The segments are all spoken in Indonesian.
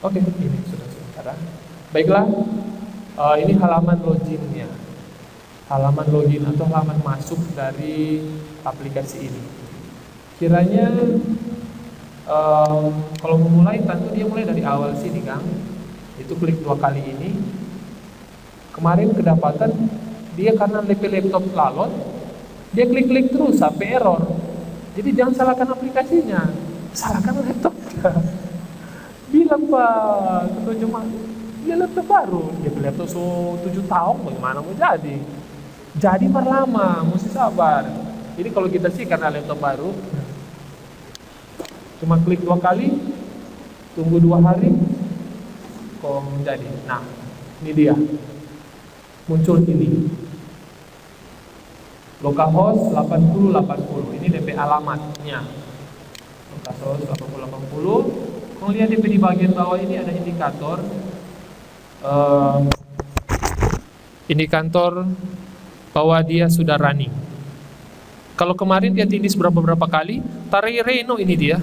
Oke, ini sudah sementara. Baiklah, ini halaman loginnya. Halaman login atau halaman masuk dari aplikasi ini. Kiranya kalau memulai, tentu dia mulai dari awal sini, Kang. Itu klik 2 kali ini. Kemarin kedapatan dia karena laptop lalot, dia klik-klik terus sampai error. Jadi jangan salahkan aplikasinya, salahkan laptopnya. Bilang Pak, ketua jemaat, dia laptop baru, dia beli laptop 7 tahun, bagaimana mau jadi? Jadi lama, mesti sabar. Jadi kalau kita sih karena laptop baru, cuma klik 2 kali, tunggu 2 hari, kok jadi. Nah, ini dia, muncul ini, localhost 8080, ini DP alamatnya, localhost 8080. Kalau lihat DP di bagian bawah ini ada indikator, indikator bahwa dia sudah running. Kalau kemarin dia tindih berapa kali, Tarei no ini dia.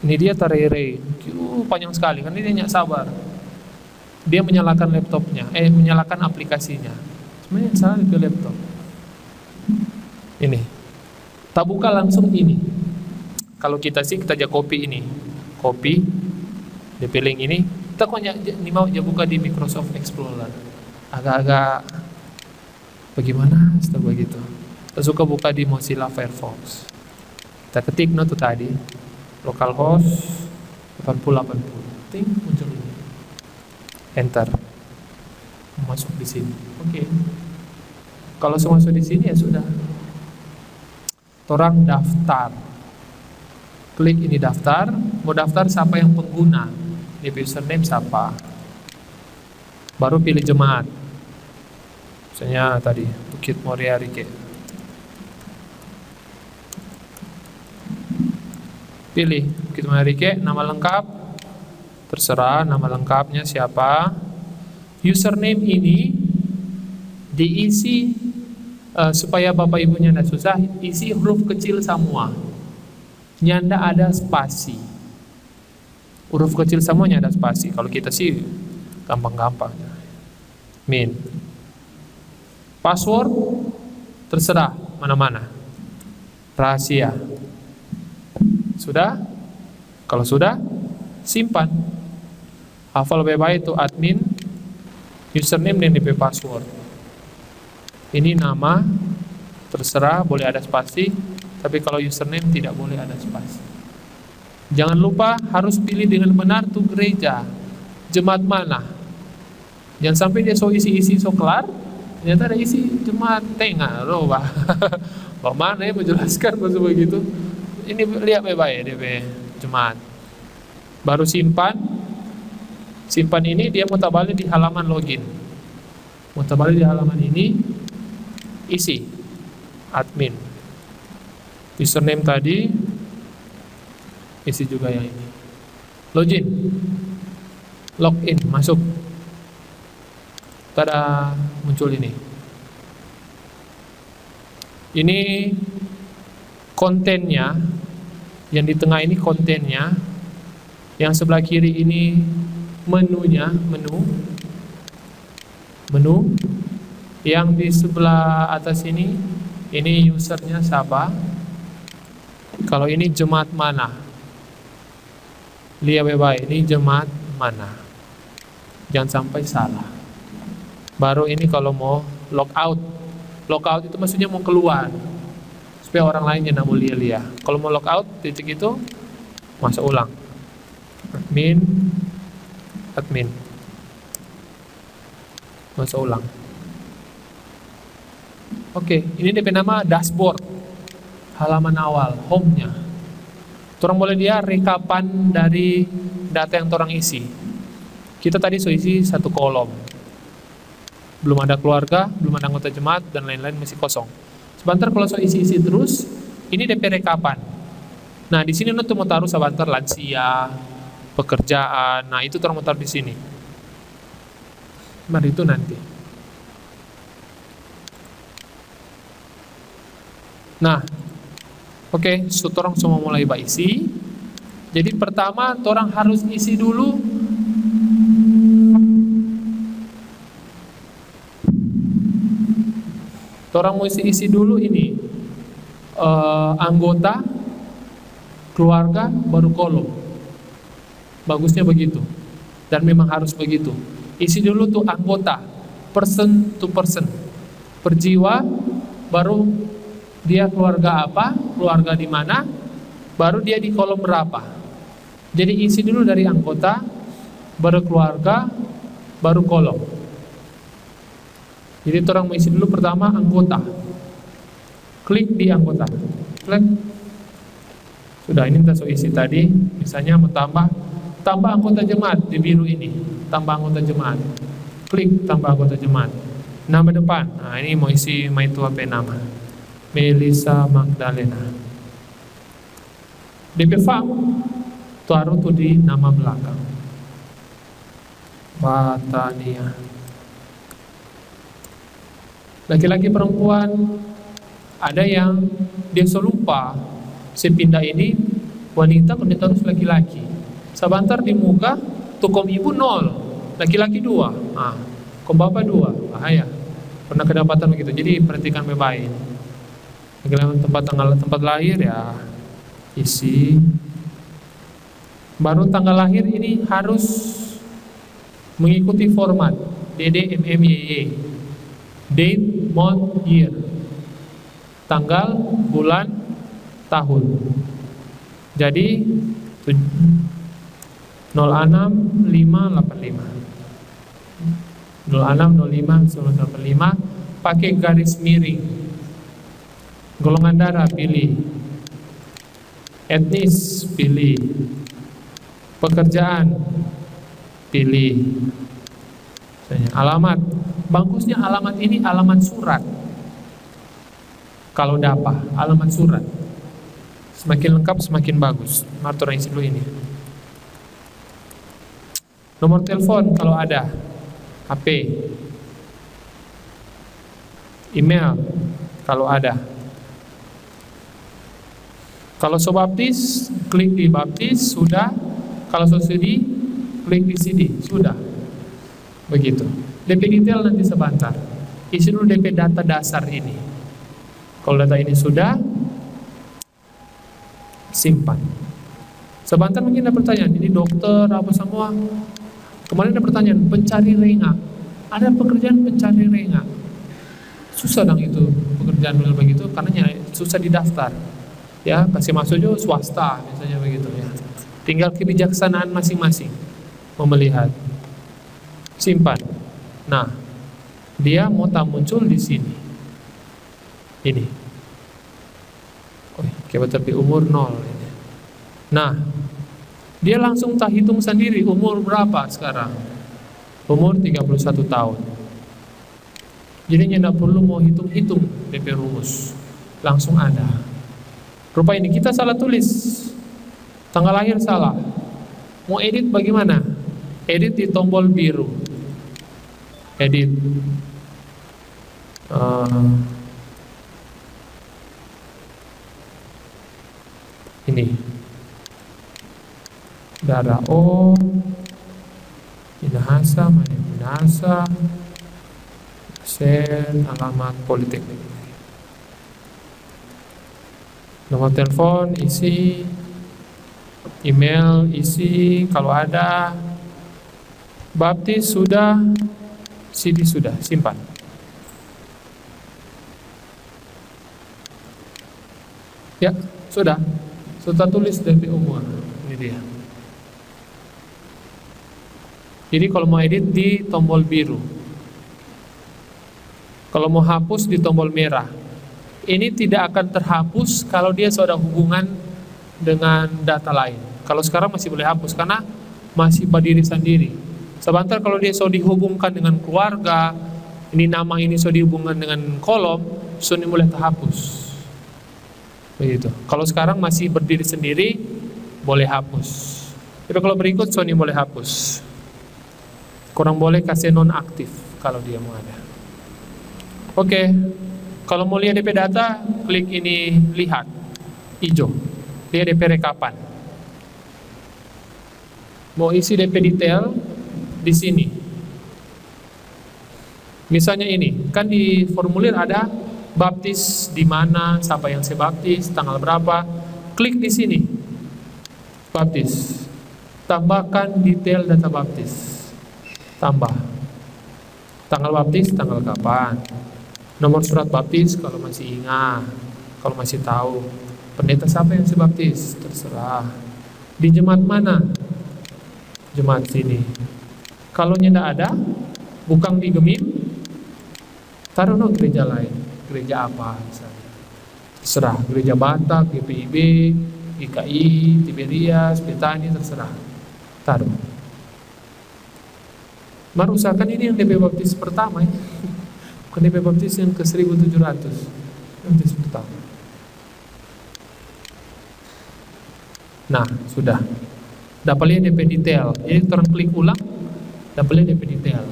Ini dia Tarei. Panjang sekali, kan dia nggak sabar. Dia menyalakan laptopnya, menyalakan aplikasinya. Sebenarnya salah ke laptop. Ini. Tak buka langsung ini. Kalau kita sih kita aja copy ini. Copy DP link ini. Kita kok ini mau aja buka di Microsoft Explorer. Agak-agak bagaimana setelah begitu. Kita suka buka di Mozilla Firefox. Kita ketik tuh tadi localhost 8080. Ting muncul ini. Enter. Masuk di sini. Oke. Kalau semua masuk di sini ya sudah. Torang daftar. Klik ini daftar. Mau daftar siapa yang pengguna? Ini username siapa? Baru pilih jemaat. Misalnya tadi Bukit Moria Rike. Pilih Bukit Moria Rike, nama lengkap. Terserah nama lengkapnya siapa. Username ini diisi supaya bapak ibunya tidak susah, isi huruf kecil semua. Nyanda ada spasi. Huruf kecil semuanya ada spasi. Kalau kita sih gampang-gampang. Min. Password terserah mana-mana. Rahasia. Sudah? Kalau sudah, simpan. Hafal baik-baik itu admin, username dan DP password. Ini nama, terserah, boleh ada spasi, tapi kalau username tidak boleh ada spasi. Jangan lupa harus pilih dengan benar tuh gereja, jemaat mana. Jangan sampai dia so isi-isi so kelar, ternyata ada isi jemaat tengah, loh bah. Bagaimana ya menjelaskan maksud begitu? Ini lihat baik-baik DP jemaat. Baru simpan. Simpan ini dia mutabalik di halaman login. Mutabalik di halaman ini isi admin. Username tadi isi juga yang ini. Login. Login masuk. Tada, muncul ini. Ini kontennya. Yang di tengah ini kontennya. Yang sebelah kiri ini menunya, menu. Yang di sebelah atas ini usernya siapa. Kalau ini jemaat mana. Lihat baik-baik, ini jemaat mana. Jangan sampai salah. Baru ini kalau mau logout. Logout itu maksudnya mau keluar. Supaya orang lain yang mau lihat. Kalau mau logout, titik itu masuk ulang. Admin. Masuk ulang. Oke, ini DP nama dashboard. Halaman awal, home-nya. Orang boleh dia rekapan dari data yang orang isi. Kita tadi so isi satu kolom. Belum ada keluarga, belum ada anggota jemaat, dan lain-lain masih kosong. Sebentar kalau so isi-isi terus, ini DP rekapan. Nah, di sini untuk mau taruh sebentar lansia, pekerjaan. Nah, itu orang mau taruh di sini. Mari itu nanti. Nah, oke, orang semua mulai isi. Jadi pertama, orang harus isi dulu Orang mau isi dulu ini anggota, keluarga, baru kolom. Bagusnya begitu. Dan memang harus begitu. Isi dulu tuh anggota, person to person, perjiwa, baru dia keluarga apa, keluarga di mana, baru dia di kolom berapa. Jadi isi dulu dari anggota, baru keluarga, baru kolom. Jadi orang mengisi dulu pertama anggota. Klik di anggota. Klik. Sudah, ini kita isi tadi. Misalnya mau tambah anggota jemaat di biru ini. Tambah anggota jemaat. Klik tambah anggota jemaat. Nama depan. Nah, ini mau isi itu apa nama? Melisa Magdalena. DP form taruh tuh di nama belakang. Batania. Laki-laki perempuan, ada yang dia lupa sepindah ini wanita kemudian terus laki-laki. Sebentar di muka tukom ibu 0, laki-laki 2, kom bapak 2, bahaya. Pernah kedapatan begitu. Jadi perhatikan baik-baik. Tempat lahir ya isi. Baru tanggal lahir ini harus mengikuti format DDMMYY. Date, month, year. Tanggal, bulan, tahun. Jadi 06-585 06-05-1985 pakai garis miring. Golongan darah pilih, etnis pilih, pekerjaan pilih, alamat. Bagusnya alamat ini alamat surat. Kalau dapat alamat surat, semakin lengkap semakin bagus. Martor isi dulu ini. Nomor telepon kalau ada, HP, email kalau ada. Kalau so baptis, klik di baptis, sudah. Kalau so CD, klik di CD, sudah. Begitu. DP detail nanti sebentar. Isi dulu DP data dasar ini. Kalau data ini sudah, simpan. Sebentar mungkin ada pertanyaan. Ini dokter apa semua? Kemarin ada pertanyaan pencari renga. Ada pekerjaan pencari renga. Susah dong itu pekerjaan begitu karena susah didaftar. Ya, kasih masuk juga swasta misalnya begitu ya. Tinggal kebijaksanaan masing-masing melihat. Simpan. Nah, dia mau tak muncul di sini. Ini. Tapi umur 0 ini. Nah, dia langsung tak hitung sendiri umur berapa sekarang. Umur 31 tahun. Jadi tidak perlu mau hitung-hitung DP rumus. Langsung ada. Rupa ini kita salah tulis. Tanggal lahir salah. Mau edit bagaimana? Edit di tombol biru. Edit. Ini. Darah O. Minahasa, Minahasa. Sen, alamat politeknik. Nomor telepon isi. Email isi kalau ada. Baptis sudah. CD sudah, simpan. Ya, sudah. Sudah tulis DP umur. Ini dia. Jadi kalau mau edit di tombol biru. Kalau mau hapus di tombol merah. Ini tidak akan terhapus kalau dia sudah hubungan dengan data lain. Kalau sekarang masih boleh hapus karena masih berdiri sendiri. Sebentar kalau dia sudah dihubungkan dengan keluarga, ini nama ini sudah dihubungkan dengan kolom, sudah mulai terhapus. Begitu. Kalau sekarang masih berdiri sendiri, boleh hapus. Tapi kalau berikut sudah boleh hapus. Kurang boleh kasih non-aktif kalau dia mau ada. Oke. Kalau mau lihat DP data, klik ini lihat. Hijau. Lihat DP rekapan. Mau isi DP detail di sini. Misalnya ini, kan di formulir ada baptis di mana, siapa yang saya baptis, tanggal berapa, klik di sini, baptis, tambahkan detail data baptis, tambah, tanggal baptis, tanggal kapan, nomor surat baptis kalau masih ingat, kalau masih tahu, pendeta siapa yang saya baptis, terserah, di jemaat mana, jemaat sini, kalau tidak ada, bukan di Gemim, taruh no gereja lain, gereja apa misalnya, terserah, gereja Batak, GPIB, GKI, Tiberias, Betani, terserah, taruh. Mari usahakan ini yang DP baptis pertama ya. Bukan DP baptis yang ke 1700, baptis pertama. Nah, sudah. Dapat lihat DP detail. Jadi orang klik ulang, dapat lihat DP detail.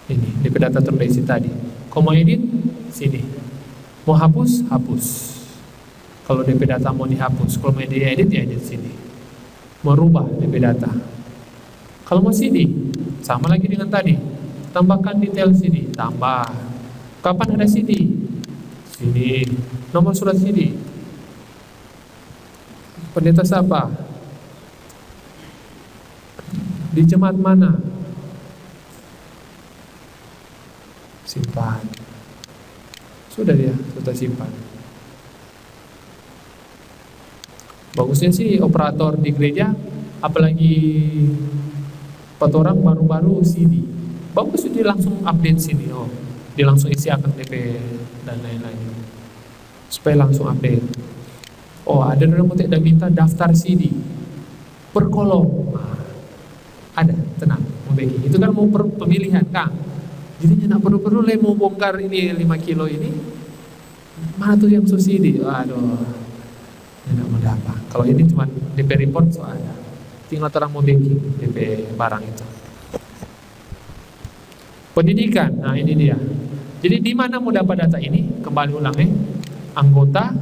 Ini DP data terdeteksi tadi. Kalau mau edit, sini. Mau hapus, hapus. Kalau DP data mau dihapus, kalau mau diedit, ya edit sini. Mau rubah DP data. Kalau mau CD, sama lagi dengan tadi. Tambahkan detail CD, tambah. Kapan ada CD? Sini. Nomor surat CD. Pendeta siapa? Di jemaat mana? Simpan. Sudah dia, sudah simpan. Bagusnya sih operator di gereja, apalagi orang baru-baru CD. Bagus dia langsung update sini. Oh, dia langsung isi akun DP dan lain-lain. Supaya langsung update. Oh, ada orang yang minta daftar CD per kolom. Ada, tenang, mau bagi. Itu kan mau pemilihan, Kang. Jadi tidak perlu-perlu mau bongkar ini 5 kilo ini. Mana tuh yang subsidi? Aduh, tidak mau dapat. Kalau ini cuma DP report soalnya. Tinggal terang mau banking DP barang itu. Pendidikan, nah ini dia. Jadi di mana mau dapat data ini? Kembali ulang anggota,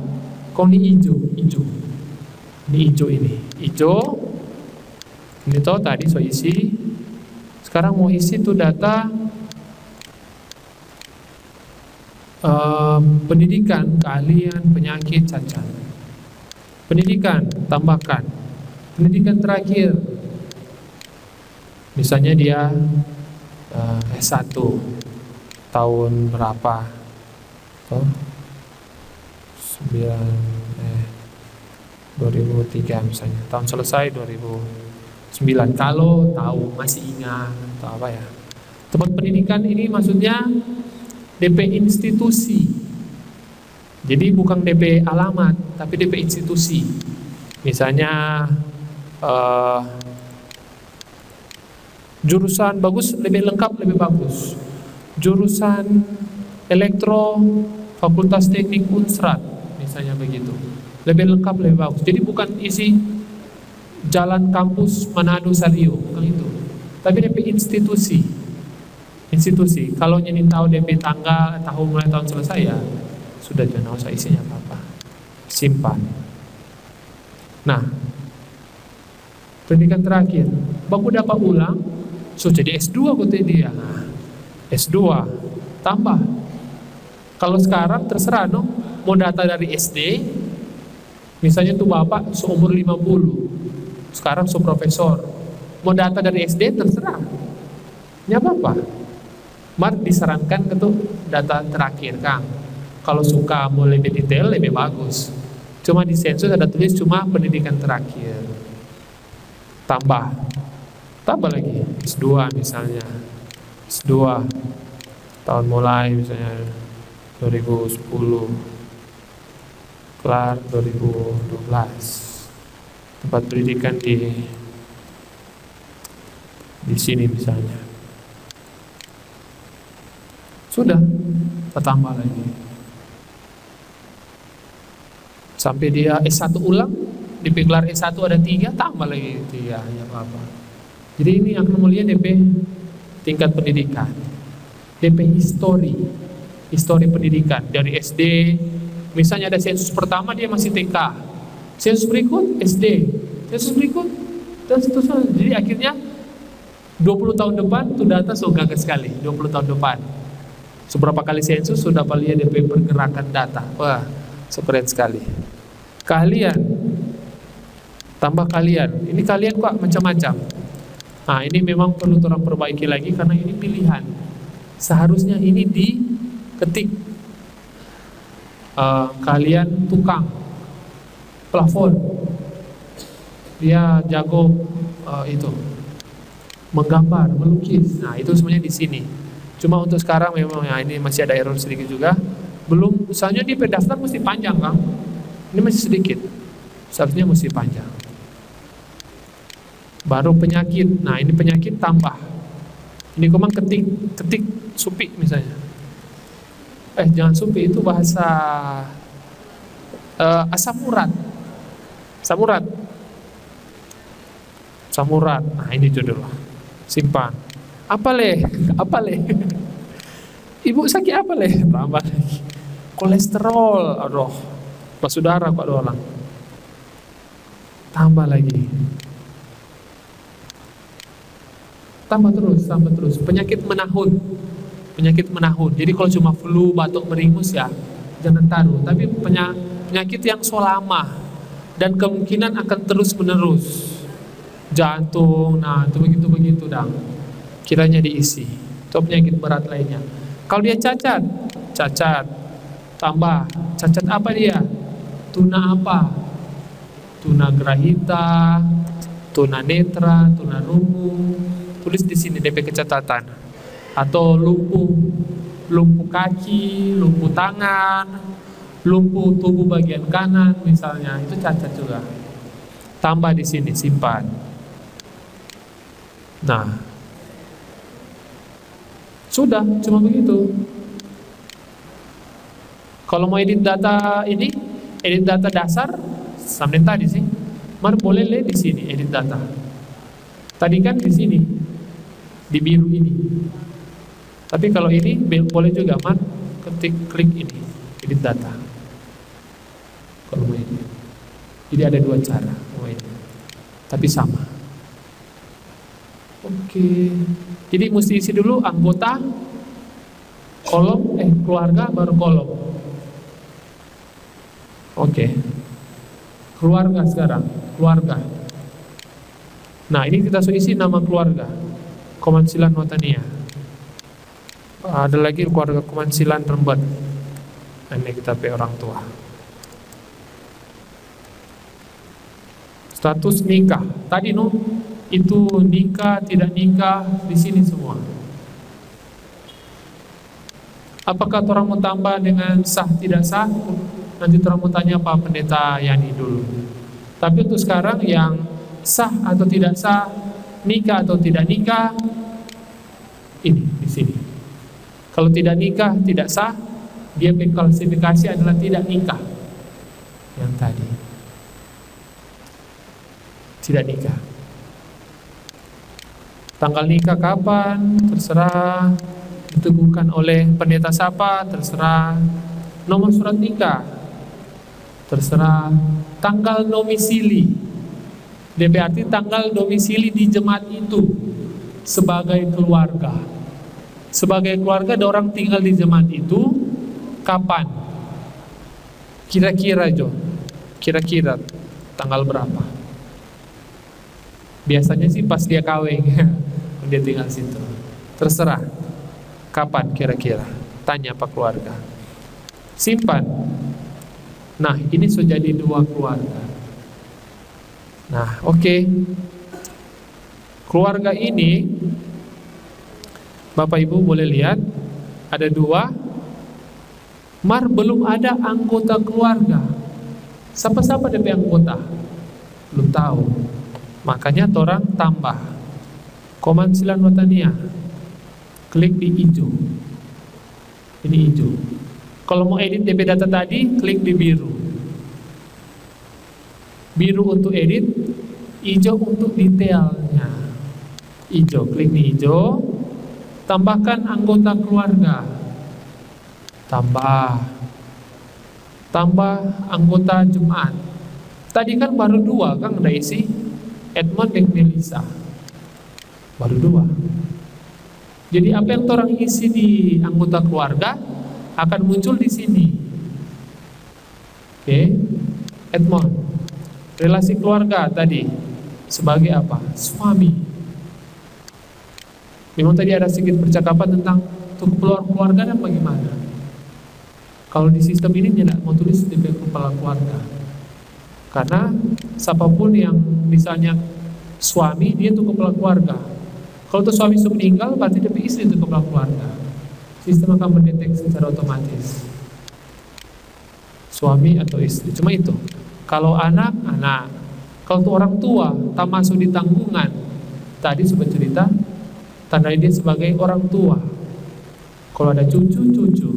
kau ini hijau. Ini hijau ini. Hijau. Ini tahu tadi so isi. Sekarang mau isi tuh data pendidikan, keahlian, penyakit, cacat. Pendidikan, tambahkan. Pendidikan terakhir, misalnya dia S1 tahun berapa? 2003 misalnya, tahun selesai 2009. Kalau tahu masih ingat atau apa ya? Tempat pendidikan ini maksudnya DP institusi. Jadi bukan DP alamat, tapi DP institusi. Misalnya jurusan bagus, lebih lengkap, lebih bagus. Jurusan elektro, Fakultas Teknik Unsrat, misalnya begitu. Lebih lengkap, lebih bagus. Jadi bukan isi jalan kampus Manado Salio, bukan itu. Tapi DP institusi. Institusi. Kalau nyenin tahu DP tanggal, tahun mulai tahun selesai ya, sudah jangan usah isinya apa-apa. Simpan. Nah, pendidikan terakhir, baku dapat ulang, so jadi S2 buat dia. S2, tambah. Kalau sekarang terserah no, mau data dari SD, misalnya tuh bapak seumur 50, sekarang so profesor, mau data dari SD terserah, ya apa-apa. Mari disarankan ke tuh data terakhir, Kang. Kalau suka mau lebih detail, lebih bagus. Cuma di sensus ada tulis cuma pendidikan terakhir. Tambah lagi S2 misalnya. S2 tahun mulai misalnya 2010 kelar 2012. Tempat pendidikan di sini misalnya. Sudah, tambah lagi. Sampai dia S1 ulang, di gelar S1 ada 3, tambah lagi 3, ya apa-apa. Jadi ini akan melihat DP tingkat pendidikan, DP histori pendidikan dari SD. Misalnya ada sensus pertama dia masih TK, sensus berikut SD, sensus berikut dan seterusnya. Jadi akhirnya 20 tahun depan tuh data so gagah sekali, 20 tahun depan. Seberapa kali sensus sudah lihat DP pergerakan data. Wah, keren sekali. Keahlian, tambah kalian. Ini kalian kok macam-macam. Nah, ini memang perlu orang perbaiki lagi karena ini pilihan. Seharusnya ini diketik. Kalian tukang plafon, dia jago itu menggambar, melukis. Nah, itu semuanya di sini. Cuma untuk sekarang memang ya ini masih ada error sedikit juga. Belum, misalnya di pendaftar mesti panjang kan? Ini masih sedikit. Seharusnya mesti panjang. Baru penyakit. Nah, ini penyakit tambah. Ini komang ketik supi misalnya. Jangan supi, itu bahasa asam urat. Samurat. Nah, ini judul. Simpan. Apa le? Ibu sakit apa le? Tambah lagi. Kolesterol. Aduh. Saudara kok doang. Tambah lagi. Tambah terus. Penyakit menahun. Jadi kalau cuma flu, batuk, meringmus ya jangan taruh. Tapi penyakit yang so lama dan kemungkinan akan terus menerus. Jantung, nah itu begitu dang. Kiranya diisi. Itu penyakit berat lainnya. Kalau dia cacat, tambah. Cacat apa dia? Tuna apa? Tuna grahita, tuna netra, tuna rungu. Tulis di sini DP kecatatan. Atau lumpuh kaki, lumpuh tangan, lumpuh tubuh bagian kanan misalnya, itu cacat juga. Tambah di sini, simpan. Nah, sudah, cuma begitu. Kalau mau edit data ini, edit data dasar, sampai tadi sih, boleh lihat di sini edit data. Tadi kan di sini, di biru ini. Tapi kalau ini boleh juga klik ini, edit data. Kalau mau ini, jadi ada dua cara mau ini, tapi sama. Oke. Jadi mesti isi dulu anggota, kolom, keluarga, baru kolom. Oke. Keluarga sekarang, keluarga. Nah, ini kita isi nama keluarga. Komansilan Watania. Ada lagi keluarga Komansilan Rembet. Ini kita pe orang tua. Status nikah. Tadi itu nikah, tidak nikah, di sini semua. Apakah orang mau tambah dengan sah tidak sah? Nanti orang mau tanya Pak Pendeta Yani dulu. Tapi untuk sekarang yang sah atau tidak sah, nikah atau tidak nikah, ini di sini. Kalau tidak nikah, tidak sah, dia klasifikasi adalah tidak nikah. Yang tadi tidak nikah. Tanggal nikah kapan? Terserah. Diteguhkan oleh pendeta siapa? Terserah. Nomor surat nikah? Terserah. Tanggal domisili. DP arti tanggal domisili di jemaat itu sebagai keluarga. Sebagai keluarga ada orang tinggal di jemaat itu kapan? Kira-kira kira-kira tanggal berapa? Biasanya sih pas dia kawin dia tinggal situ. Terserah kapan kira-kira, tanya Pak keluarga. Simpan. Nah, ini sudah jadi dua keluarga. Nah, oke. Keluarga ini Bapak Ibu boleh lihat ada dua. Belum ada anggota keluarga. Siapa-siapa DP anggota? Belum tahu. Makanya orang tambah Komansilan Watania. Klik di hijau. Ini hijau. Kalau mau edit DP data tadi, klik di biru. Biru untuk edit, hijau untuk detailnya. Hijau, klik di hijau. Tambahkan anggota keluarga. Tambah anggota jemaat. Tadi kan baru dua, kan udah isi Edmond dan Melissa. Baru dua. Jadi apa yang orang isi di anggota keluarga akan muncul di sini. Oke, Edmond, relasi keluarga tadi sebagai apa? Suami. Memang tadi ada sedikit percakapan tentang keluarga dan bagaimana. Kalau di sistem ini tidak mau tulis di kepala keluarga, karena siapapun yang misalnya suami, dia itu kepala keluarga. Kalau itu suami sudah meninggal, berarti dia istri itu kepala keluarga. Sistem akan mendeteksi secara otomatis suami atau istri. Cuma itu. Kalau anak, anak. Kalau itu orang tua, tak masuk di tanggungan. Tadi sudah cerita, tandai dia sebagai orang tua. Kalau ada cucu, cucu.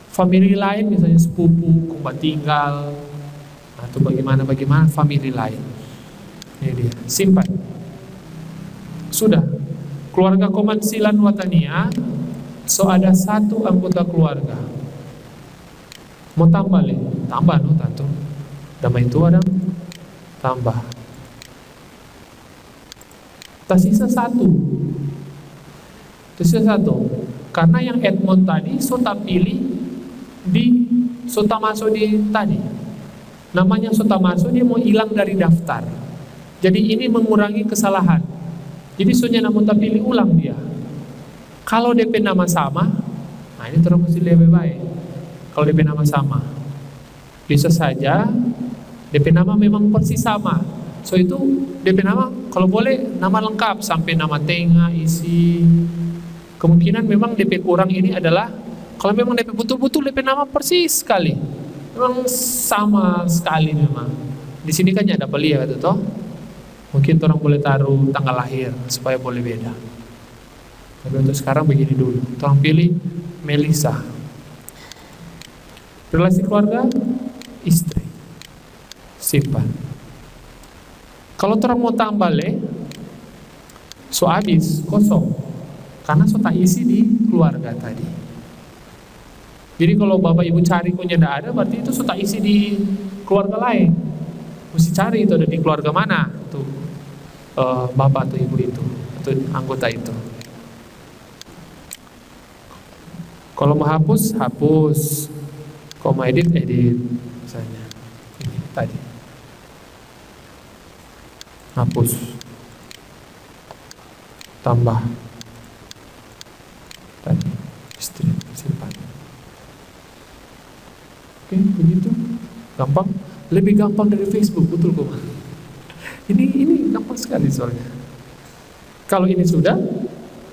Famili lain misalnya sepupu, kumpat tinggal, atau bagaimana famili lain. Ini dia, simpan. Sudah. Keluarga Komansilan Watania, so ada satu anggota keluarga. Mau tambah le? Tambah no tanto. Damai itu ada tambah. Tersisa satu. Karena yang Edmond tadi so tak pilih so tak masuk di tadi. Namanya so tak masuk, dia mau hilang dari daftar. Jadi ini mengurangi kesalahan. Jadi soalnya namun tak pilih ulang dia. Kalau DP nama sama, nah ini terus mesti lebih baik. Kalau DP nama sama, bisa saja DP nama memang persis sama. So itu DP nama kalau boleh nama lengkap sampai nama tengah, isi. Kemungkinan memang DP kurang ini adalah kalau memang DP betul-betul DP nama persis sekali, memang sama sekali memang. Di sini kan ada pelia gitu toh. Mungkin orang boleh taruh tanggal lahir supaya boleh beda. Tapi untuk sekarang begini dulu. Orang pilih Melisa. Relasi keluarga, istri. Simpan. Kalau orang mau tambah so habis, kosong. Karena so tak isi di keluarga tadi. Jadi kalau bapak ibu cari kok tidak ada, berarti itu so tak isi di keluarga lain. Mesti cari itu ada di keluarga mana tuh bapak atau ibu itu atau anggota itu. Kalau mau hapus, hapus. Kalau mau edit, edit. Misalnya ini tadi hapus, tambah tadi istri, simpan. Oke, begitu gampang, lebih gampang dari Facebook, betul kok. Ini gampang sekali soalnya. Kalau ini sudah,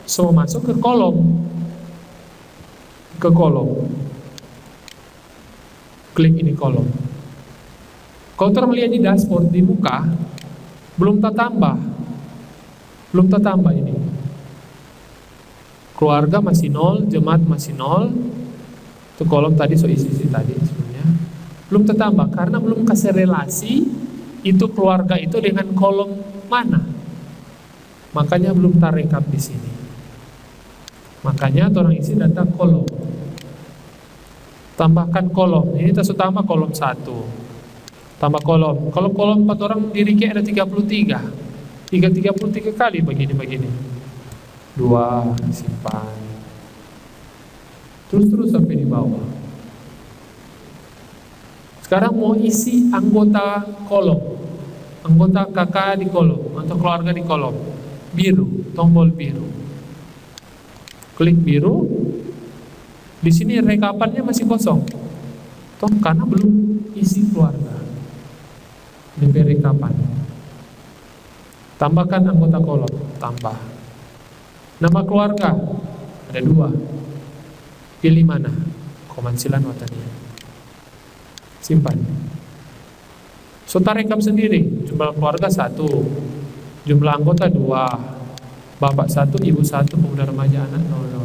semua masuk ke kolom. Klik ini kolom. Kalau kita melihat di dashboard di muka, belum tertambah ini. Keluarga masih 0, jemaat masih 0. Itu kolom tadi so isi tadi sebenarnya. Belum tertambah karena belum kasih relasi itu keluarga itu dengan kolom mana. Makanya belum terrekap di sini. Makanya orang isi data kolom. Tambahkan kolom. Ini kita tambah kolom 1. Tambah kolom. Kalau kolom 4 orang diri ada 33. 33 kali begini. 2 simpan. Terus sampai di bawah. Sekarang mau isi anggota kolom. Anggota kakak di kolom atau keluarga di kolom. Biru, tombol biru. Klik biru. Di sini rekapannya masih kosong. Toh karena belum isi keluarga. DP rekapan. Tambahkan anggota kolom, tambah. Nama keluarga ada 2. Pilih mana? Komansilan Watania. Simpan. Sudah rekap sendiri. Jumlah keluarga 1, jumlah anggota 2, bapak 1, ibu 1, pemuda remaja anak 0.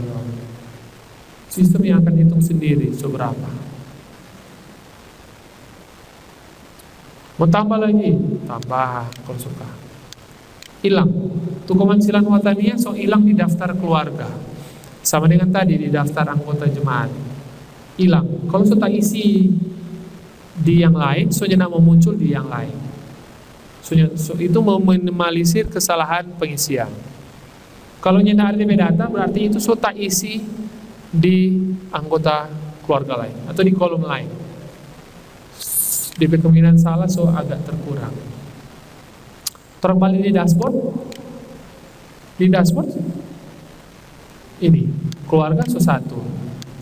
Sistem yang akan hitung sendiri seberapa. Mau tambah lagi, tambah kalau suka. Hilang. Tuh Komansilan Watania so hilang di daftar keluarga. Sama dengan tadi di daftar anggota jemaat. Hilang. Kalau sudah isi di yang lain, soalnya mau muncul di yang lain. So, itu meminimalisir kesalahan pengisian. Kalau nyenda RTP data berarti itu so tak isi di anggota keluarga lain atau di kolom lain. DP kemungkinan salah so agak terkurang. Terang balik di dashboard. Di dashboard ini keluarga so 1,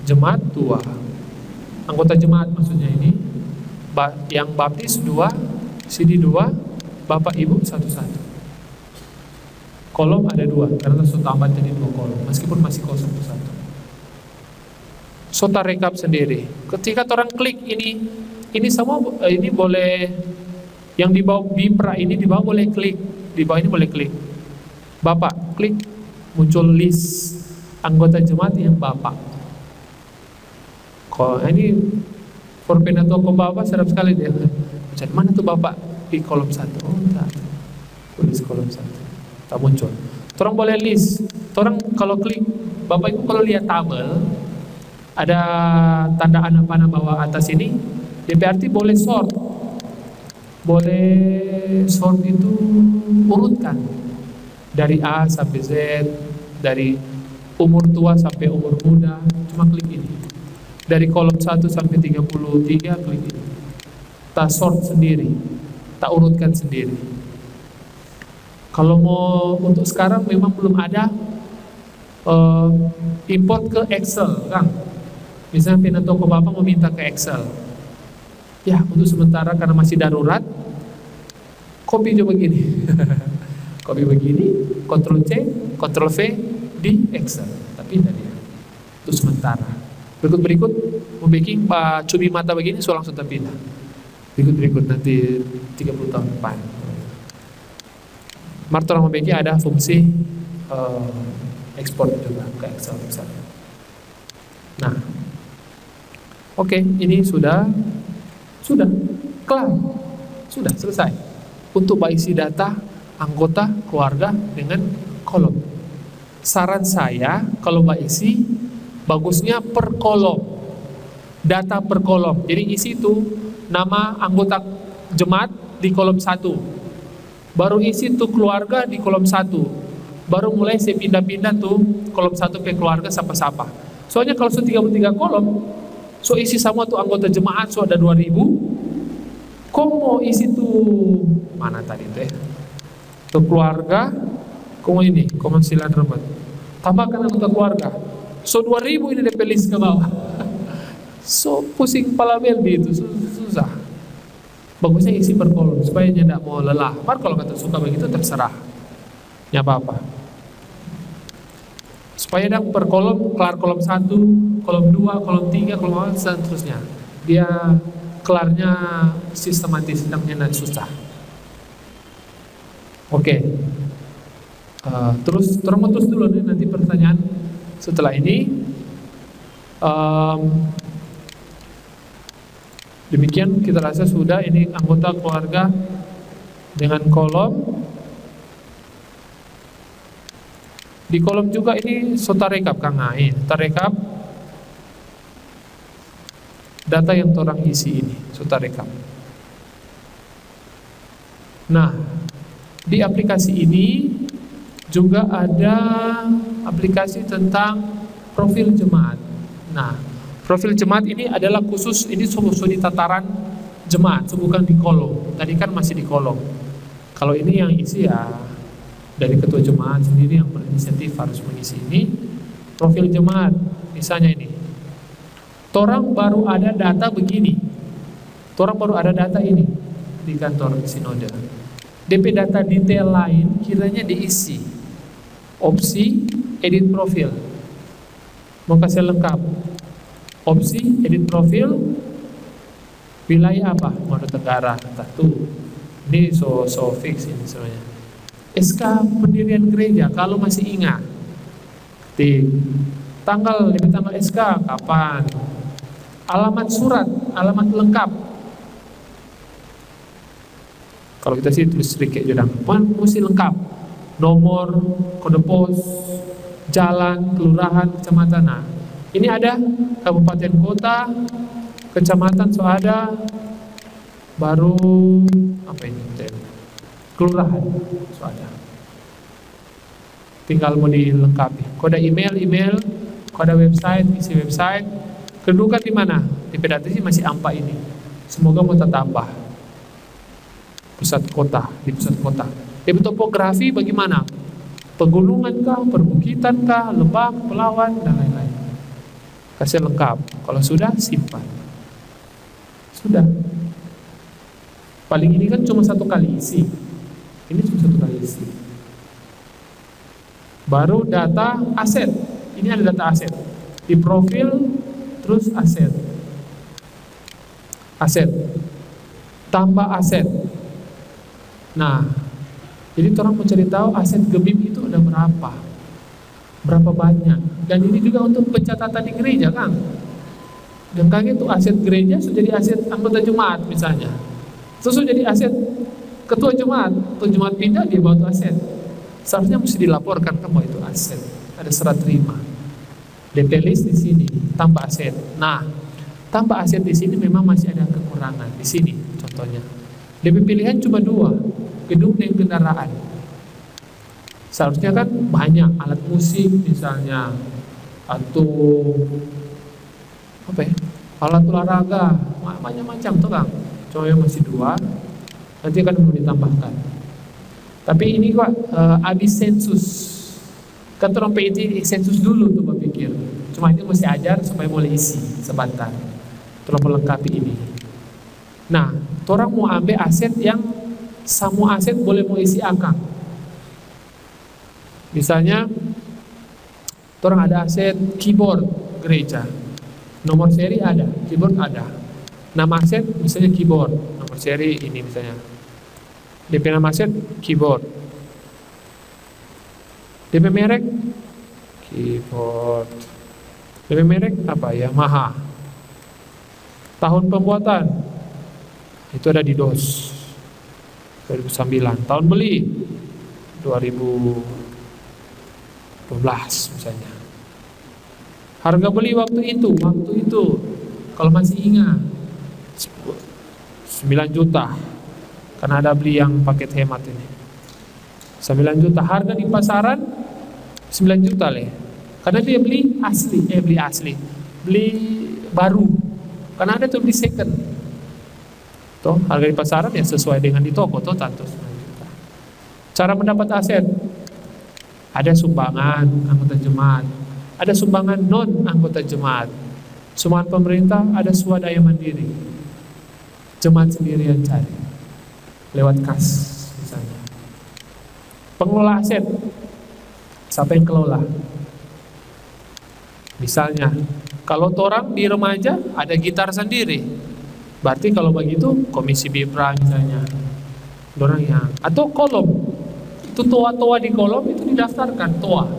jemaat 2, anggota jemaat maksudnya ini, yang baptis 2, CD 2, bapak ibu 1. Kolom ada 2 karena so tambah jadi 2 kolom meskipun masih kosong 1. So tak rekap sendiri. Ketika orang klik ini semua ini boleh, yang di bawah BIPRA ini di bawah boleh klik, di bawah ini boleh klik. Bapak klik, muncul list anggota jemaat yang bapak. Kalau ini forpen atau bapak sedap sekali dia. Jadi mana tuh bapak di kolom 1? Oh enggak, tulis kolom 1 tak muncul. Orang boleh list. Orang kalau klik bapak itu kalau lihat tabel ada tanda anak panah bawah atas ini, berarti boleh sort. Boleh sort itu urutkan dari A sampai Z, dari umur tua sampai umur muda, cuma klik ini. Dari kolom 1 sampai 33 klik ini. Tak sort sendiri, tak urutkan sendiri. Kalau mau untuk sekarang memang belum ada import ke Excel, kan? Misalnya pindah toko bapak mau minta ke Excel. Ya, untuk sementara karena masih darurat, copy coba begini. Copy begini, Ctrl C, Ctrl V di Excel. Tapi tadi itu sementara. Berikut mau bikin Pak cubi mata begini, so langsung terpindah. Berikut nanti 30 tahun depan. Marto orang mau bikin ada fungsi ekspor juga ke Excel misalnya. Nah, oke, ini sudah kelar, sudah selesai untuk isi data anggota keluarga dengan kolom. Saran saya kalau isi bagusnya per kolom, data per kolom. Jadi isi itu nama anggota jemaat di kolom 1, baru isi tuh keluarga di kolom 1, baru mulai saya pindah-pindah tuh kolom 1 ke keluarga siapa-siapa. Soalnya kalau 33 kolom, so isi sama tuh anggota jemaat so ada 2000. Kok mau isi tuh mana tadi teh? Tuh keluarga, kok ini komersilan remet. Tambahkan anggota keluarga. So 2000 ini DP list ke bawah. So pusing kepala belbi itu susah. Bagusnya isi per kolom supaya tidak mau lelah. Par kalau kata suka begitu terserah. Ya apa-apa. Supaya dah per kolom, kelar kolom 1, kolom 2, kolom 3, kolom 4, dan seterusnya. Dia kelarnya sistematis, tidak susah. Oke. Terus terus dulu nih nanti pertanyaan setelah ini. Demikian kita rasa sudah ini anggota keluarga dengan kolom. Di kolom juga ini tarekap Kang Ain, tarekap data yang orang isi ini, tarekap. Nah, di aplikasi ini juga ada aplikasi tentang profil jemaat. Nah, profil jemaat ini adalah khusus, ini di tataran jemaat, bukan di kolom. Tadi kan masih di kolom. Kalau ini yang isi ya dari ketua jemaat sendiri yang berinisiatif harus mengisi ini. Profil jemaat, misalnya ini. Torang baru ada data begini. Torang baru ada data ini di kantor sinode. DP data detail lain kiranya diisi. Opsi edit profil. Mau kasih lengkap. Opsi edit profil. Wilayah apa? Manado Tenggara. Satu. Ini so fix ini sebenarnya. SK pendirian gereja kalau masih ingat. Tanggal SK kapan? Alamat surat, alamat lengkap. Kalau kita sih tulis sedikit jodang. Mesti lengkap. Nomor, kode pos, jalan, kelurahan, kecamatan. Nah, ini ada kabupaten kota, kecamatan so ada, baru apa ini? Kelurahan so ada. tinggal mau dilengkapi. Kode email, kode website, isi website. Kedudukan di mana? Di PDAT masih AMPA ini. Semoga mau tambah. Pusat kota, di pusat kota. DP topografi bagaimana? Pegunungan kah, perbukitan kah, lembah, kepulauan, dan lain-lain. Kasih lengkap. Kalau sudah, simpan. Sudah. Paling ini kan cuma 1 kali isi. Ini cuma 1 kali isi. Baru data aset. Ini ada data aset. Di profil, terus aset. Aset. Tambah aset. Nah, jadi orang mau cari tahu aset GBIM itu ada berapa banyak. Dan ini juga untuk pencatatan di gereja, Kang. Dan Kang itu aset gereja sudah jadi aset anggota jemaat misalnya. Terus sudah jadi aset ketua jemaat, ketua jemaat pindah dia bawa itu aset. Seharusnya mesti dilaporkan kamu itu aset. Ada serah terima. DP list di sini, tambah aset. Nah, tambah aset di sini memang masih ada kekurangan di sini contohnya. DP pilihan cuma 2, gedung dan kendaraan. Seharusnya kan banyak alat musik misalnya, atau apa ya, alat olahraga, macam-macam tuh Kang. Cuma yang masih 2, nanti akan mau ditambahkan. Tapi ini kok habis sensus. Kan orang PIT sensus dulu tuh berpikir. Cuma ini mesti ajar supaya boleh isi sebentar. Tolong melengkapi ini. Nah, orang mau ambil aset yang semua aset boleh mau isi akang. Misalnya, orang ada aset keyboard gereja, nomor seri ada, keyboard ada. Nama aset misalnya keyboard, nomor seri ini misalnya. DP nama aset keyboard. DP merek keyboard. DP merek apa? Yamaha. Tahun pembuatan itu ada di DOS 2009. Tahun beli 2012 misalnya. Harga beli waktu itu kalau masih ingat 9 juta. Karena ada beli yang paket hemat ini 9 juta. Harga di pasaran 9 juta leh. Karena dia beli baru. Karena ada tuh beli second. Toh harga di pasaran ya sesuai dengan di toko toh tentu 9 juta. Cara mendapat aset, ada sumbangan anggota jemaat, ada sumbangan non anggota jemaat, sumbangan pemerintah, ada swadaya mandiri. Jemaat sendiri yang cari lewat kas misalnya. Pengelola aset, siapa yang kelola? Misalnya, kalau orang di remaja ada gitar sendiri, berarti kalau begitu komisi Bibra misalnya, orang yang atau kolom itu toa di kolom itu didaftarkan toa.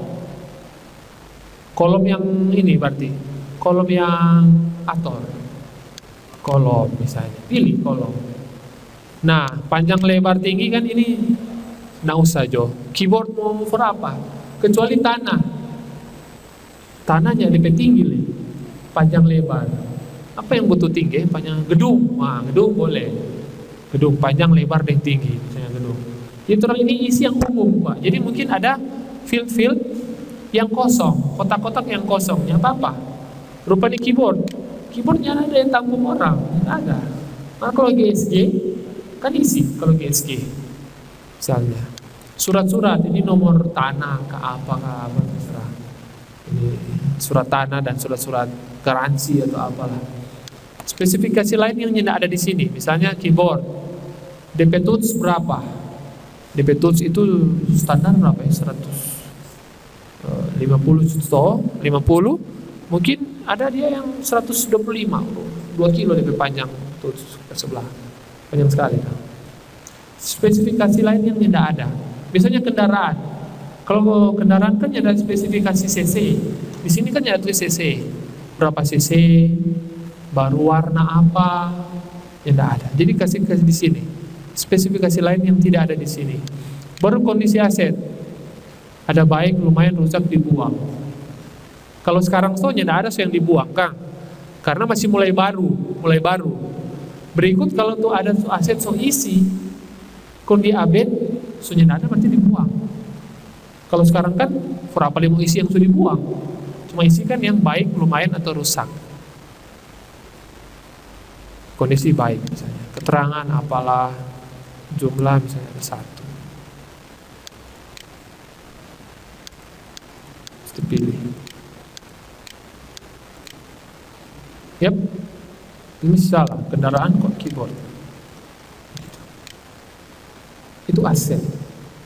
Kolom yang ini berarti kolom yang ator, kolom misalnya, pilih kolom. Nah, panjang lebar tinggi kan ini nggak usah Jo. Keyboard mau for apa? Kecuali tanahnya lebih tinggi nih, panjang lebar. Apa yang butuh tinggi? Panjang gedung. Wah, gedung boleh. Gedung panjang lebar dan tinggi, misalnya gedung. Jadi orang ini isi yang umum, Pak. Jadi mungkin ada field yang kosong, kotak-kotak yang kosong. Yang apa? Rupanya keyboardnya ada yang tampung orang, nggak ada. Nah, kalau GSG kan isi kalau GSG misalnya surat-surat ini nomor tanah ke apa terserah, ini surat tanah dan surat-surat garansi atau apalah. Spesifikasi lain yang tidak ada di sini, misalnya keyboard DP tools berapa, DP tools itu standar berapa ya, 150 mungkin ada dia yang 125 2 kilo DP panjang tools ke sebelah, panjang sekali kan. Spesifikasi lain yang tidak ada, biasanya kendaraan. Kalau kendaraan kan ada spesifikasi cc, di sini kan ada tulis cc, berapa cc, baru warna apa, ya tidak ada. Jadi kasih di sini spesifikasi lain yang tidak ada di sini. Baru kondisi aset, ada baik, lumayan, rusak, dibuang. Kalau sekarang soalnya tidak ada yang dibuang Kang, karena masih mulai baru. Berikut kalau tuh ada aset so isi, kalau di update, soalnya tidak ada berarti dibuang. Kalau sekarang kan berapa mau isi yang sudah dibuang, cuma isikan yang baik, lumayan atau rusak. Kondisi baik misalnya, keterangan apalah, jumlah misalnya ada 1. Mesti pilih. Yap, ini salah, kendaraan kok keyboard. Itu aset,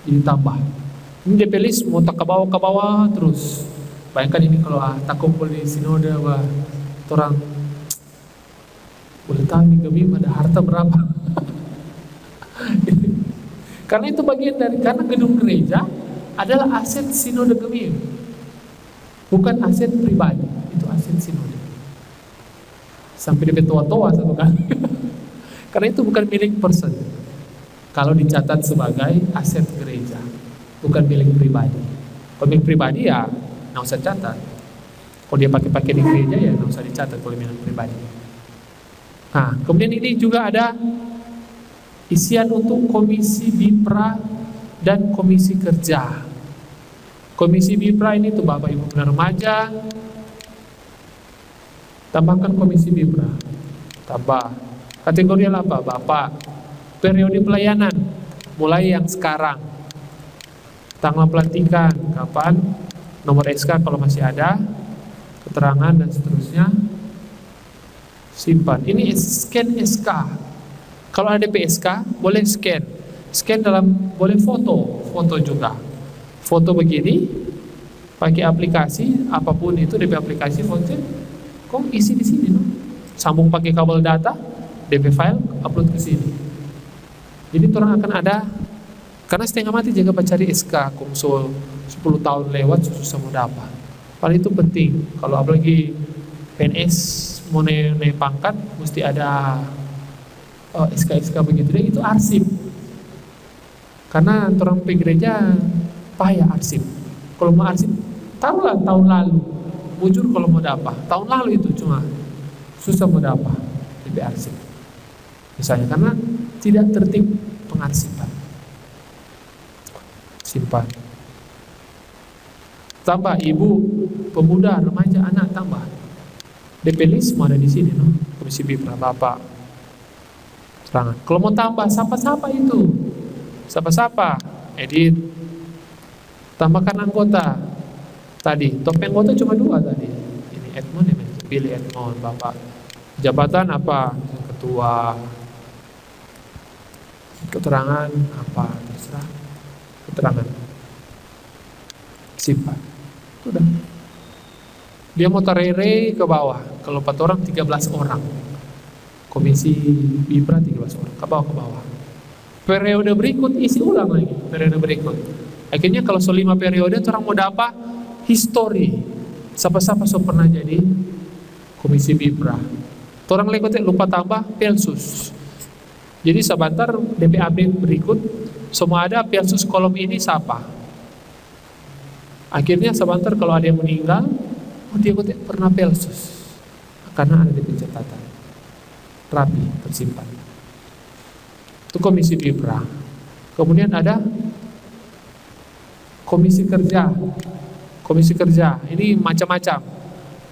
jadi tambah. Ini DP list mau tak ke bawah terus. Bayangkan ini kalau tak kumpul di sinode, wah, orang boleh tahu nih Gemim ada harta berapa. Karena itu bagian dari, karena gedung gereja adalah aset sinode Gemim, bukan aset pribadi, itu aset sinode. Sampai dia tua-tua satu kali. Karena itu bukan milik person. Kalau dicatat sebagai aset gereja, bukan milik pribadi. Kalau milik pribadi ya nggak usah catat. Kalau dia pakai di gereja ya nggak usah dicatat kalau milik pribadi. Nah, kemudian ini juga ada isian untuk komisi BIPRA dan komisi kerja. Komisi BIPRA ini tuh Bapak Ibu Pemuda Remaja, tambahkan komisi BIPRA, tambah kategori apa? Bapak, periode pelayanan mulai yang sekarang, tanggal pelantikan kapan, nomor SK kalau masih ada, keterangan dan seterusnya, simpan. Ini scan SK. Kalau ada PSK boleh scan dalam, boleh foto juga, foto begini pakai aplikasi apapun itu, DP aplikasi foto, kok isi di sini, no? Sambung pakai kabel data, DP file, upload ke sini. Jadi orang akan ada, karena setengah mati jaga cari SK Komsul 10 tahun lewat susah mau dapat. Paling itu penting. Kalau apalagi PNS mau naik pangkat, mesti ada SK begitu deh, itu arsip. Karena orang pergi gereja payah arsip. Kalau mau arsip, taruhlah tahun lalu. Bujur kalau mau dapat, tahun lalu itu cuma susah mau dapat DP arsip. Misalnya karena tidak tertib pengarsipan. Simpan. Tambah ibu, pemuda, remaja, anak, tambah. DP list mau ada di sini, no? Komisi BIPRA, Bapak. Terangan. Kalau mau tambah, siapa-siapa itu? Siapa-siapa? Edit. Tambahkan anggota. Tadi, topeng anggota cuma 2 tadi. Ini Edmond ya, pilih Edmond, Bapak. Jabatan apa? Ketua. Keterangan apa? Terserah. Keterangan. Simpan. Sudah. Dia mau tarere ke bawah. Kalau 4 orang, 13 orang. Komisi BIPRA 13 orang. Ke bawah. Periode berikut isi ulang lagi. Periode berikut. Akhirnya kalau 5 periode, orang mau dapat history. Siapa-siapa so pernah jadi komisi BIPRA. Orang lupa tambah Pelsus. Jadi sebentar DP update berikut semua ada Pelsus kolom ini siapa. Akhirnya sebentar kalau ada yang meninggal, dia pernah Pelsus. Karena ada di pencatatan. Rapi, tersimpan. Itu komisi BIPRA. Kemudian ada komisi kerja. Komisi kerja ini macam-macam.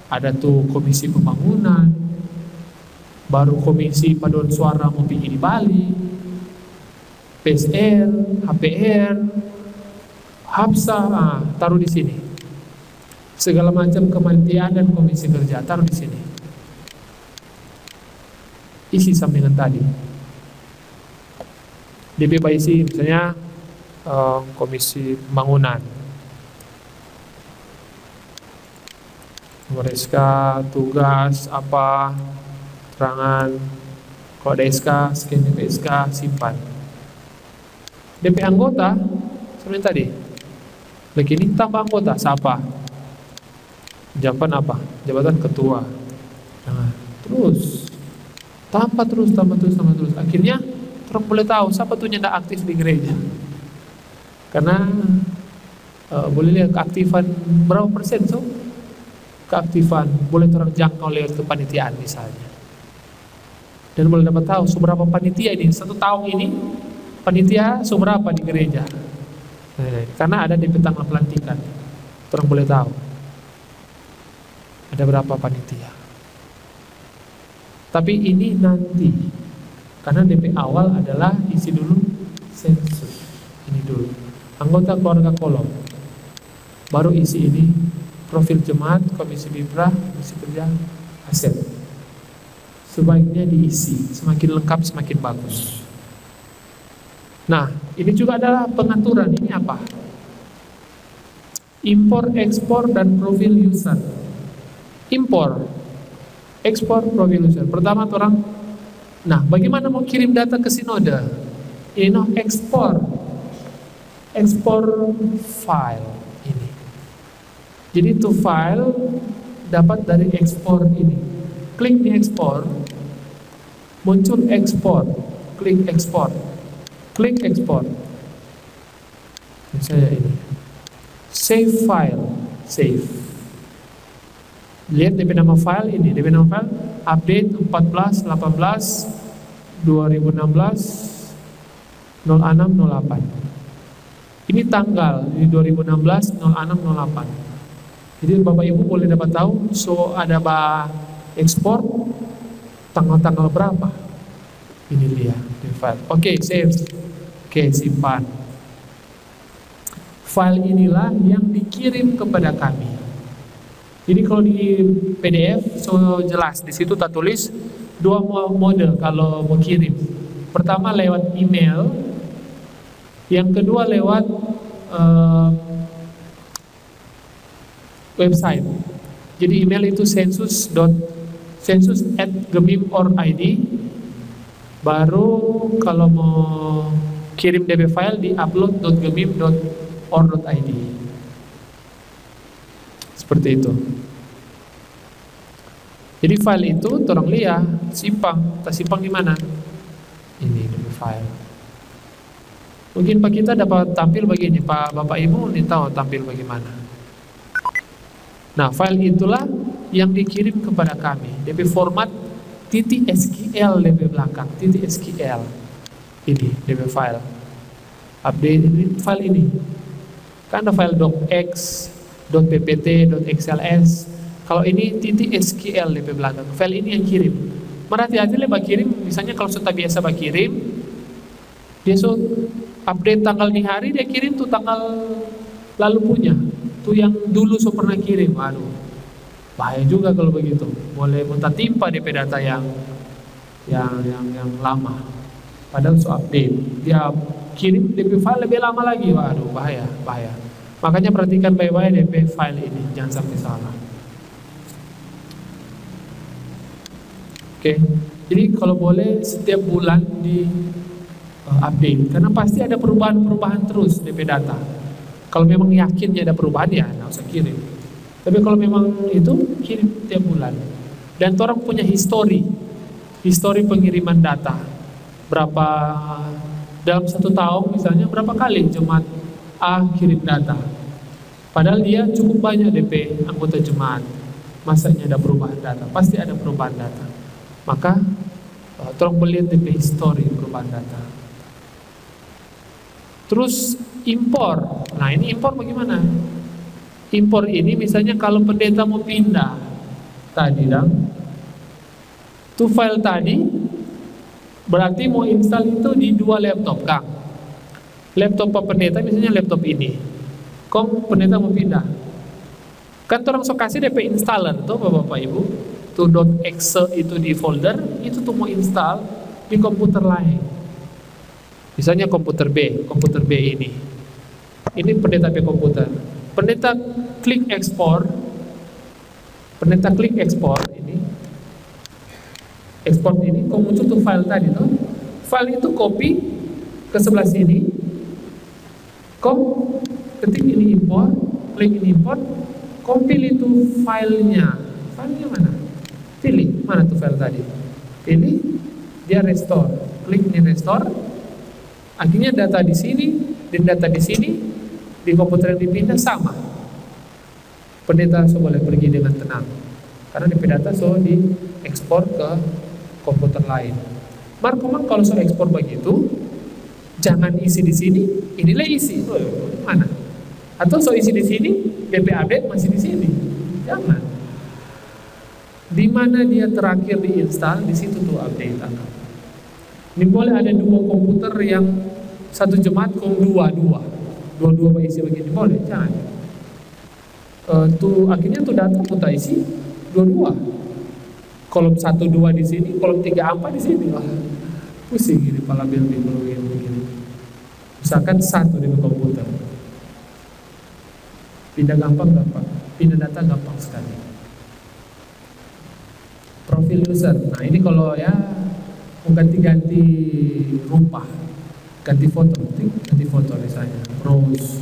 Ada tuh komisi pembangunan, baru komisi paduan suara mau pergi di Bali, PSR, HPR, Hapsa, taruh di sini. Segala macam kementerian dan komisi kerja taruh di sini. Isi sama dengan tadi. DP isi misalnya komisi pembangunan. Nomor SK, tugas, apa, terangan. Kalau ada SK, scan DP SK, simpan. DP anggota, seperti tadi. Begini tambah anggota, siapa? Jabatan apa? Jabatan ketua. Nah, terus tambah terus. Akhirnya orang boleh tahu siapa tuh yang tidak aktif di gereja. Karena boleh lihat keaktifan berapa persen, so keaktifan boleh orang jangkau lewat kepanitiaan misalnya, dan boleh dapat tahu seberapa panitia ini 1 tahun ini, panitia seberapa di gereja. Karena ada DP tanggal pelantikan, orang boleh tahu ada berapa panitia. Tapi ini nanti, karena DP awal adalah isi dulu sensus. Ini dulu anggota keluarga kolom, baru isi ini profil jemaat, komisi BIPRA, komisi kerja, aset. Sebaiknya diisi, semakin lengkap semakin bagus. Nah, ini juga adalah pengaturan. Ini apa? Impor, ekspor, dan profil user. Impor, ekspor, profil user. Pertama orang, nah bagaimana mau kirim data ke Sinode? Ini ekspor, ekspor file ini. Jadi itu file dapat dari ekspor ini. Klik di ekspor, muncul ekspor, klik ekspor, klik ekspor. Misalnya ini, save file, save. Lihat DP nama file ini, DP nama file update 14 18 2016 0608. Ini tanggal di 2016 0608. Jadi Bapak Ibu boleh dapat tahu, so ada ekspor tanggal-tanggal berapa. Ini dia di file. Oke, save. Oke, simpan. File inilah yang dikirim kepada kami. Jadi kalau di PDF so jelas di situ tak tulis dua mode kalau mau kirim. Pertama lewat email, yang kedua lewat website. Jadi email itu census@gemim.or.id. Baru kalau mau kirim DB file di upload.gemim.or.id. Seperti itu. Jadi file itu orang lihat simpang, tak simpang di mana? Ini DB file. Mungkin Pak kita dapat tampil begini, Pak Bapak Ibu ini tahu tampil bagaimana. Nah, file itulah yang dikirim kepada kami. DP format .sql DP belakang, .sql. Ini DP file. Update ini file ini. Kan ada file docx, .ppt, .xls. Kalau ini .sql DP belakang. File ini yang kirim. Hati-hati lah kirim. Misalnya kalau sudah biasa kirim, dia so update tanggal di hari, dia kirim tuh tanggal lalu punya. Tuh yang dulu so pernah kirim. Aduh, bahaya juga kalau begitu. Boleh muntah timpa DP data yang lama. Padahal so update, dia kirim DP file lebih lama lagi. Waduh, bahaya. Makanya perhatikan baik-baik DP file ini, jangan sampai salah. Oke, jadi kalau boleh setiap bulan di update, karena pasti ada perubahan terus DP data. Kalau memang yakin ada perubahan ya nggak usah kirim. Tapi kalau memang itu kirim tiap bulan. Dan orang punya histori pengiriman data. Berapa dalam 1 tahun misalnya berapa kali jemaat A kirim data. Padahal dia cukup banyak DP anggota jemaat. Masanya ada perubahan data, pasti ada perubahan data. Maka orang melihat DP histori perubahan data. Terus impor. Nah, ini impor bagaimana? Impor ini misalnya kalau pendeta mau pindah tadi tuh file tadi berarti mau install itu di 2 laptop, Kang. Laptop Pak pendeta misalnya laptop ini. Kong pendeta mau pindah. Kan orang sok kasih DP installer tuh Bapak Ibu. Tuh .exe itu di folder, itu tuh mau install di komputer lain. Misalnya komputer B ini. Ini pendeta B komputer. Pendeta klik ekspor ini. Ekspor ini, kok muncul tuh file tadi tuh. File itu copy ke sebelah sini. Kok ketik ini import, klik ini import, pilih itu filenya. Filenya mana? Pilih, mana tuh file tadi? Pilih, dia restore. Klik ini restore. Akhirnya data di sini dan data di sini di komputer yang dipindah sama. Pendeta boleh pergi dengan tenang karena DP data diekspor ke komputer lain. Markomang kalau ekspor begitu, Jangan isi di sini, inilah isi. Mana? Atau so isi di sini, DP update masih di sini. Jangan. Di mana dia terakhir diinstal, di situ tuh update akan. Ini boleh ada dua komputer yang satu jemaat kong dua isi begini, boleh? Jangan. Tuh akhirnya tuh data tuh tak isi dua. Kolom 1 2 di sini, kolom 3 4 di sini. Wah, pusing ini kepala building begini. Misalkan satu di komputer. Pindah gampang, pindah data gampang sekali. Profil user. Nah, ini kalau ya mau ganti rupa, ganti foto misalnya. Browse,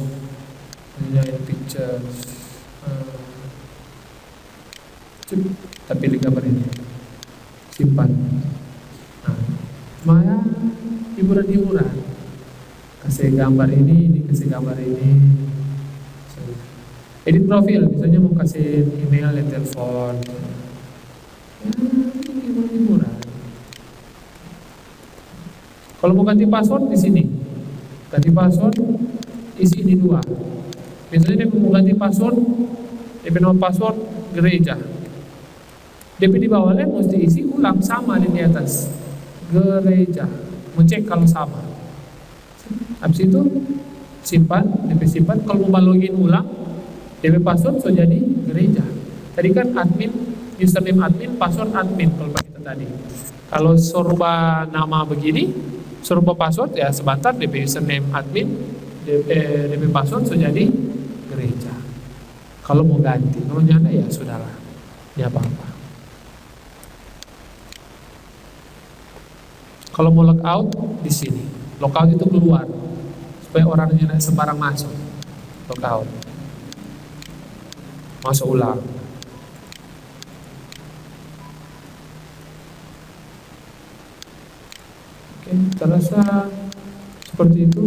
pictures. Kita pilih gambar ini, simpan. Nah, Maya hiburan, kasih gambar ini, kasih gambar ini. Edit profil, misalnya mau kasih email, telepon. Hiburan. Kalau mau ganti password di sini, ganti password, isi ini 2. Misalnya dia mau ganti password, DP nomor password gereja. DP di bawahnya mesti isi ulang sama di atas gereja. Mau cek kalau sama. Habis itu simpan, DP simpan. Kalau mau login ulang, DP password so jadi gereja. Tadi kan admin, username admin, password admin kalau kita tadi. Kalau serba nama begini, serba password ya sebentar DP username admin, DP password so jadi gereja. Kalau mau ganti, kalau nyanda ya sudahlah, ya apa-apa. Kalau mau logout di sini, logout itu keluar supaya orangnya sembarang masuk. Logout, masuk ulang. Oke, terasa seperti itu.